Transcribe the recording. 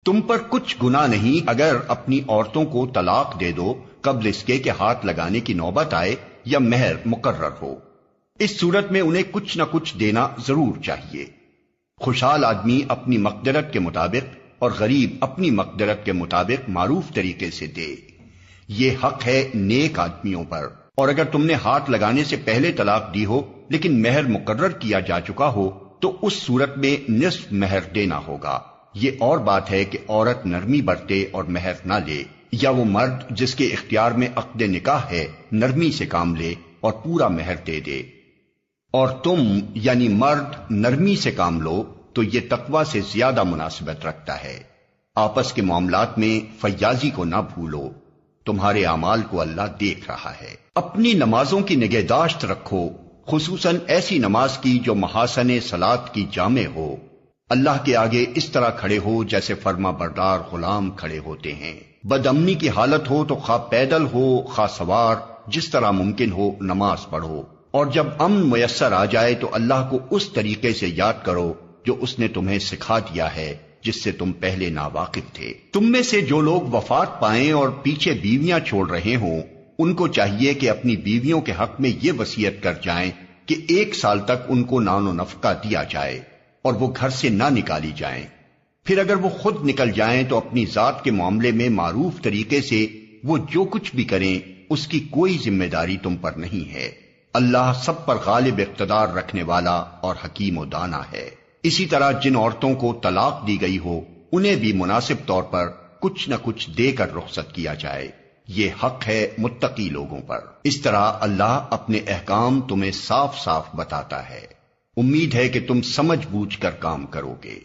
تم پر کچھ گناہ نہیں اگر اپنی عورتوں کو طلاق دے دو قبل اس کے کہ ہاتھ لگانے کی نوبت آئے یا مہر مقرر ہو۔ اس صورت میں انہیں کچھ نہ کچھ دینا ضرور چاہیے۔ خوشحال آدمی اپنی مقدرت کے مطابق اور غریب اپنی مقدرت کے مطابق معروف طریقے سے دے، یہ حق ہے نیک آدمیوں پر۔ اور اگر تم نے ہاتھ لگانے سے پہلے طلاق دی ہو لیکن مہر مقرر کیا جا چکا ہو تو اس صورت میں نصف مہر دینا ہوگا۔ یہ اور بات ہے کہ عورت نرمی برتے اور مہر نہ لے، یا وہ مرد جس کے اختیار میں عقد نکاح ہے نرمی سے کام لے اور پورا مہر دے دے۔ اور تم یعنی مرد نرمی سے کام لو تو یہ تقوی سے زیادہ مناسبت رکھتا ہے۔ آپس کے معاملات میں فیاضی کو نہ بھولو، تمہارے اعمال کو اللہ دیکھ رہا ہے۔ اپنی نمازوں کی نگہداشت رکھو، خصوصاً ایسی نماز کی جو محاسن صلاۃ کی جامع ہو۔ اللہ کے آگے اس طرح کھڑے ہو جیسے فرما بردار غلام کھڑے ہوتے ہیں۔ بد امنی کی حالت ہو تو خواہ پیدل ہو خواہ سوار، جس طرح ممکن ہو نماز پڑھو، اور جب امن میسر آ جائے تو اللہ کو اس طریقے سے یاد کرو جو اس نے تمہیں سکھا دیا ہے جس سے تم پہلے ناواقف تھے۔ تم میں سے جو لوگ وفات پائیں اور پیچھے بیویاں چھوڑ رہے ہوں ان کو چاہیے کہ اپنی بیویوں کے حق میں یہ وصیت کر جائیں کہ 1 سال تک ان کو نان و نفقہ دیا جائے اور وہ گھر سے نہ نکالی جائیں۔ پھر اگر وہ خود نکل جائیں تو اپنی ذات کے معاملے میں معروف طریقے سے وہ جو کچھ بھی کریں اس کی کوئی ذمہ داری تم پر نہیں ہے۔ اللہ سب پر غالب اقتدار رکھنے والا اور حکیم و دانا ہے۔ اسی طرح جن عورتوں کو طلاق دی گئی ہو انہیں بھی مناسب طور پر کچھ نہ کچھ دے کر رخصت کیا جائے، یہ حق ہے متقی لوگوں پر۔ اس طرح اللہ اپنے احکام تمہیں صاف صاف بتاتا ہے۔ امید ہے کہ تم سمجھ بوجھ کر کام کرو گے۔